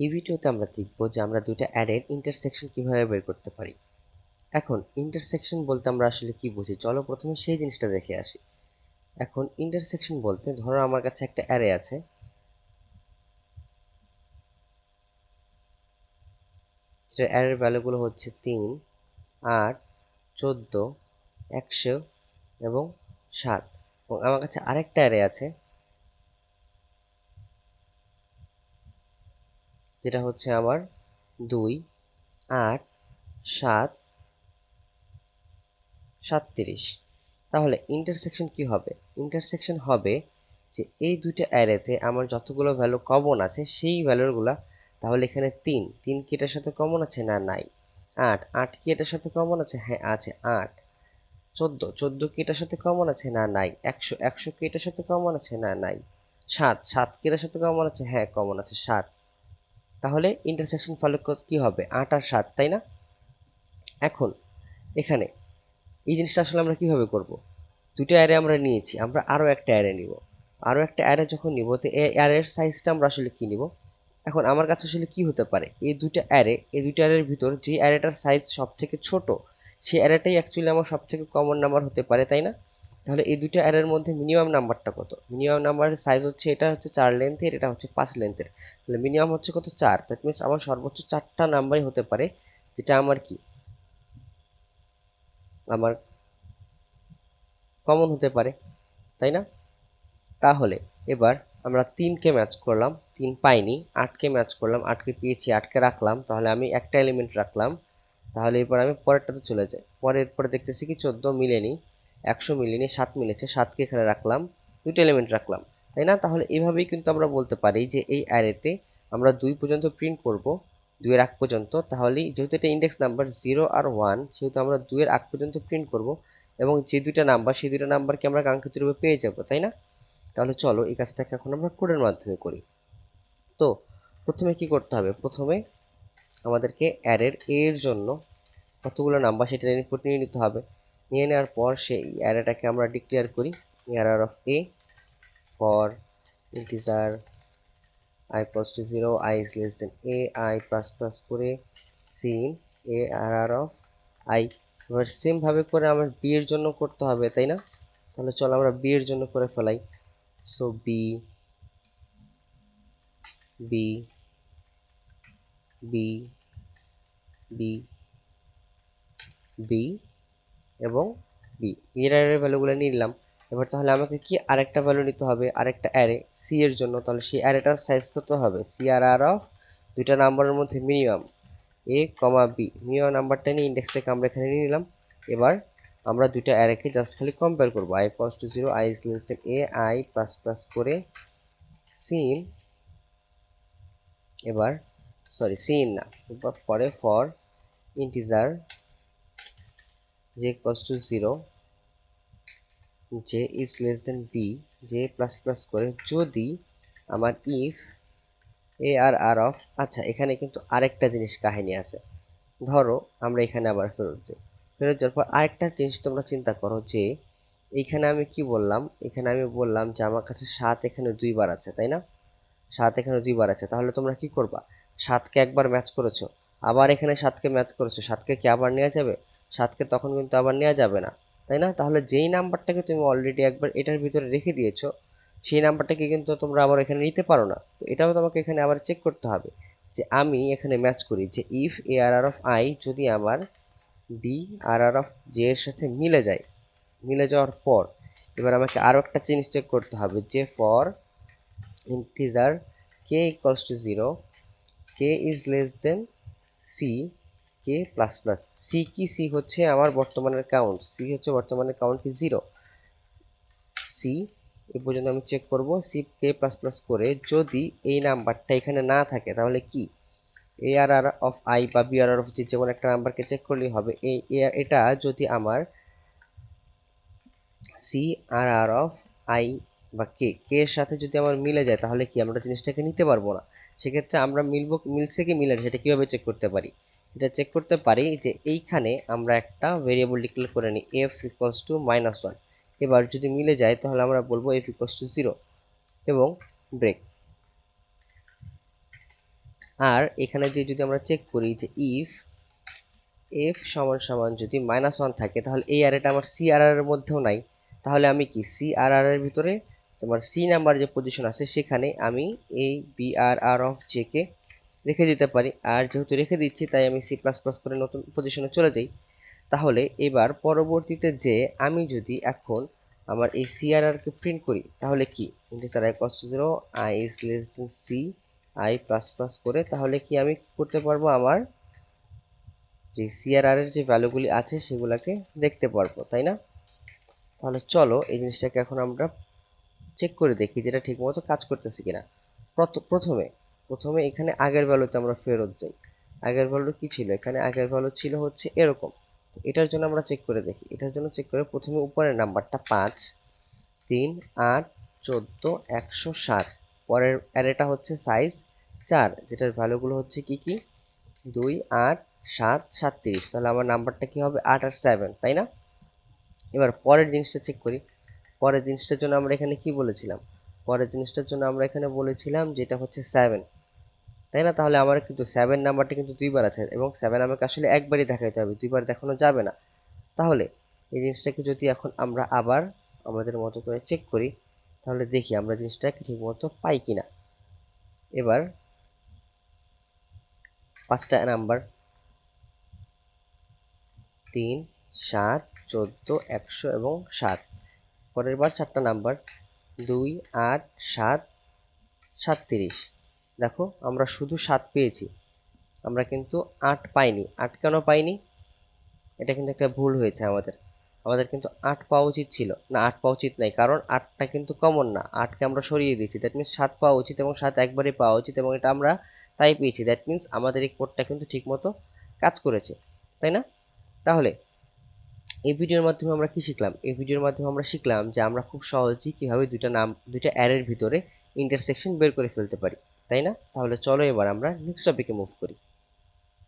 এই ভিডিওতে আমরা দেখব যে আমরা দুইটা অ্যারের ইন্টারসেকশন কিভাবে বের করতে পারি। এখন ইন্টারসেকশন বলতে আমরা আসলে কি বুঝি, চলো প্রথমে সেই জিনিসটা দেখে আসি। এখন ইন্টারসেকশন বলতে ধরো আমার কাছে একটা অ্যারে আছে, যেটা অ্যারের ভ্যালুগুলো হচ্ছে 3, 8, 14, 100 এবং 7। এবং আমার কাছে আরেকটা অ্যারে আছে যেটা হচ্ছে আমার 2, 8, 7, 37। তাহলে ইন্টারসেকশন কি হবে? ইন্টারসেকশন হবে যে এই দুইটা অ্যারেতে আমার যতগুলো ভ্যালু কমন আছে সেই ভ্যালুগুলা, তাহলে এখানে 3, 3 কি এটার সাথে কমন আছে? না, নাই। 8, 8 কি এটার সাথে কমন আছে? হ্যাঁ আছে, 8। 14, 14 কি এটার সাথে কমন আছে? না, নাই। 100, 100 কি এটার সাথে কমন আছে? না, নাই। 7, 7 কি এটার সাথে কমন আছে? হ্যাঁ কমন আছে, 7। তাহলে ইন্টারসেকশন ফলো কি হবে? 8 আর 7, তাই না? এখন এখানে এই জিনিসটা আসলে আমরা কিভাবে করব? দুটো অ্যারে আমরা নিয়েছি, আমরা আরও একটা অ্যারে নিব। আরও একটা অ্যারে যখন নিব, তো এই অ্যারের সাইজটা আমরা আসলে কী নিব? এখন আমার কাছে আসলে কি হতে পারে, এই দুটো অ্যারের ভিতর যে অ্যারেটার সাইজ সব থেকে ছোট, সেই অ্যারেটাই অ্যাকচুয়ালি আমার সব থেকে কমন নাম্বার হতে পারে, তাই না? তাহলে এই দুটো অ্যারের মধ্যে মিনিমাম নাম্বারটা কত? মিনিমাম নাম্বারের সাইজ হচ্ছে, এটা হচ্ছে 4 লেন্থের, এটা হচ্ছে 5 লেন্থের। তাহলে মিনিমাম হচ্ছে কত? 4। দ্যাট মিনস আমার সর্বোচ্চ 4টা নাম্বারই হতে পারে, যেটা আমার কি, আমার কমন হতে পারে, তাই না? তাহলে এবার আমরা 3কে ম্যাচ করলাম, 3 পাইনি। 8কে ম্যাচ করলাম, 8কে পেয়েছি, 8কে রাখলাম। তাহলে আমি একটা এলিমেন্ট রাখলাম। তাহলে এরপর আমি পরেরটাতে চলে যাই। পরে দেখতেছি কি 14 মিলেনি, 100 মিলেনি, 7 মিলেছে, 7কে এখানে রাখলাম, দুটো এলিমেন্ট রাখলাম, তাই না? তাহলে এভাবেই কিন্তু আমরা বলতে পারি যে এই অ্যারেতে আমরা 2 পর্যন্ত প্রিন্ট করব, 2 এর আগ পর্যন্ত। তাহলেই যেহেতু এটা ইন্ডেক্স নাম্বার 0 আর 1, সেহেতু আমরা 2 এর আগ পর্যন্ত প্রিন্ট করব, এবং যে দুইটা নাম্বার সেই দুইটা নাম্বারকে আমরা কাঙ্ক্ষিত রূপে পেয়ে যাব, তাই না? তাহলে চলো এই কাজটাকে এখন আমরা কোডের মাধ্যমে করি। তো প্রথমে কি করতে হবে? প্রথমে আমাদেরকে অ্যারের এর জন্য কতগুলো নাম্বার সেটা ইনপুট নিয়ে নিতে হবে। নিয়ে নেওয়ার পর সেই অ্যারেটাকে আমরা ডিক্লেয়ার করি অ্যারার of a for integer i equals to 0, i is less than a, i plus plus করে সিন এ অ্যারার অফ i। এবার সেম ভাবে করে আমার বি এর জন্য করতে হবে, তাই না? তাহলে চলো আমরা বি এর জন্য করে ফেলাই। So B B B B B এবং বি এর অ্যারের ভ্যালুগুলো নিলাম। এবার তাহলে আমাকে কি আরেকটা ভ্যালু নিতে হবে, আরেকটা অ্যারে সি এর জন্য। তাহলে সেই অ্যারেটার সাইজ কত হবে? সি আর আর অফ দুইটা নাম্বারের মধ্যে মিনিমাম এ কমা বি, মিনিমাম নাম্বারটা নিয়ে ইন্ডেক্সটাকে আমরা এখানে নিয়ে নিলাম। এবার আমরা দুইটা অ্যারেকে জাস্ট খালি কম্পেয়ার করবো, i equals to 0, i is less than a, i plus plus করে সিন, এবার সিন না, এবার পরে for integer j equals to 0, J is less than B, J plus plus করে যদি আমার if A R R of, আচ্ছা এখানে কিন্তু আরেকটা জিনিস কাহিনী আছে। ধরো আমরা এখানে আবার ফেরত যাই, ফেরত যাওয়ার পর আরেকটা জিনিস তোমরা চিন্তা করো যে এইখানে আমি কি বললাম, এখানে আমি বললাম যে আমার কাছে 7 এখানে 2 বার আছে, তাই না? 7 এখানে 2 বার আছে। তাহলে তোমরা কি করবা? 7কে একবার ম্যাচ করেছো, আবার এখানে 7কে ম্যাচ করেছো, 7কে কি আবার নেওয়া যাবে? 7কে তখন কিন্তু আবার নেওয়া যাবে না, তাই না? তাহলে যেই নাম্বারটাকে তুমি অলরেডি একবার এটার ভিতরে রেখে দিয়েছো, সেই নাম্বারটাকে কিন্তু তোমরা আবার এখানে নিতে পারো না। তো এটাও তোমাকে এখানে আবার চেক করতে হবে যে আমি এখানে ম্যাচ করি যে if A R R of I যদি আমার B R R of J এর সাথে মিলে যায়, মিলে যাওয়ার পর এবার আমাকে আরও একটা জিনিস চেক করতে হবে যে for integer k equals to 0, k is less than c, k plus plus c কি? c হচ্ছে আমার বর্তমানের কাউন্ট, c হচ্ছে বর্তমানের কাউন্ট কি 0, c এ পর্যন্ত আমি চেক করব। c k প্লাস প্লাস করে যদি এই নাম্বারটা এখানে না থাকে তাহলে কি এ আর আর অফ আই বা বি আর আর অফ জি, যে কোনো একটা নাম্বারকে চেক করলেই হবে। এটা যদি আমার C R R of I বা কে এর সাথে যদি আমার মিলে যায় তাহলে কি আমরা জিনিসটাকে নিতে পারবো না। সেক্ষেত্রে আমরা মিলছে কি মিলে সেটা কীভাবে চেক করতে পারি? এটা চেক করতে পারি যে এইখানে আমরা একটা ভেরিয়েবল ডিক্লেয়ার করে নিই এফ ইকুয়ালস টু -1। এবার যদি মিলে যায় তাহলে আমরা বলবো এফ ইকুয়ালস টু 0 এবং ব্রেক। আর এখানে যদি আমরা চেক করি যে ইফ এফ সমান সমান যদি -1 থাকে, তাহলে এই অ্যারেটা আমার সি আর এর মধ্যেও নাই। তাহলে আমি কি সি আর এর ভিতরে তোমার সি নাম্বার যে পজিশন আছে সেখানে আমি এই বি আর অফ জে কে রেখে দিতে পারি। আর যেহেতু রেখে দিচ্ছি তাই আমি সি প্লাস প্লাস করে নতুন পজিশনে চলে যাই। তাহলে এবার পরবর্তীতে যে আমি যদি এখন আমার এই সি আর কে প্রিন্ট করি, তাহলে কি integer i equals to 0, i is less than C, i plus plus করে, তাহলে কি আমি করতে পারবো আমার যে সিআরআর এর যে ভ্যালুগুলি আছে সেগুলোকে দেখতে পারবো, তাই না? তাহলে চলো এই জিনিসটাকে এখন আমরা চেক করে দেখি যেটা ঠিকমতো কাজ করতেছে কিনা। প্রথমে প্রথমে এখানে আগের ভ্যালুতে আমরা ফেরত যাই। আগের ভ্যালু কি ছিল? এখানে আগের ভ্যালু ছিল হচ্ছে এরকম। এটার জন্য আমরা চেক করে দেখি। এটার জন্য চেক করে প্রথমে উপরের নাম্বারটা 5, 3, 8, 14, 160, পরের অ্যারেটা হচ্ছে সাইজ 4, যেটার ভ্যালুগুলো হচ্ছে কি কি 2, 8, 7, 37। তাহলে আমার নাম্বারটা কি হবে 8 আর 7, তাই না? এবার পরের জিনিসটা চেক করি। পরের জিনিসটার জন্য আমরা এখানে কি বলেছিলাম? পরের জিনিসটার জন্য আমরা এখানে বলেছিলাম যেটা হচ্ছে 7, তাই না? তাহলে আমার কিন্তু 7 নাম্বারটা কিন্তু দুইবার আছে এবং 7 আমাকে আসলে একবারই দেখাইতে হবে, দুইবার দেখানো যাবে না। তাহলে এই জিনিসটাকে যদি এখন আমরা আবার আমাদের মতো করে চেক করি, তাহলে দেখি আমরা জিনিসটাকে ঠিকমতো পাই কিনা। এবার 5টা নাম্বার 3, 7, 14, 100 এবং 7। পরের বার 4টা নাম্বার 2, 8, 7, 37। দেখো আমরা শুধু 7 পেয়েছি, আমরা কিন্তু 8 পাইনি। 8 কেন পাইনি? এটা কিন্তু একটা ভুল হয়েছে আমাদের। আমাদের কিন্তু 8 পাওয়া উচিত ছিল না, 8 পাওয়া উচিত নাই, কারণ 8টা কিন্তু কমন না। 8কে আমরা সরিয়ে দিয়েছি, দ্যাট মিনস 7 পাওয়া উচিত এবং 7 একবারই পাওয়া উচিত এবং এটা আমরা তাই পেয়েছি। দ্যাট মিনস আমাদের এই কোডটা কিন্তু ঠিকমতো কাজ করেছে, তাই না? তাহলে এই ভিডিওর মাধ্যমে আমরা কি শিখলাম? এই ভিডিওর মাধ্যমে আমরা শিখলাম যে আমরা খুব সহজেই কিভাবে দুইটা অ্যারের ভিতরে ইন্টারসেকশন বের করে ফেলতে পারি, তাই না? তাহলে চলো এবার আমরা নেক্সট টপিকে মুভ করি।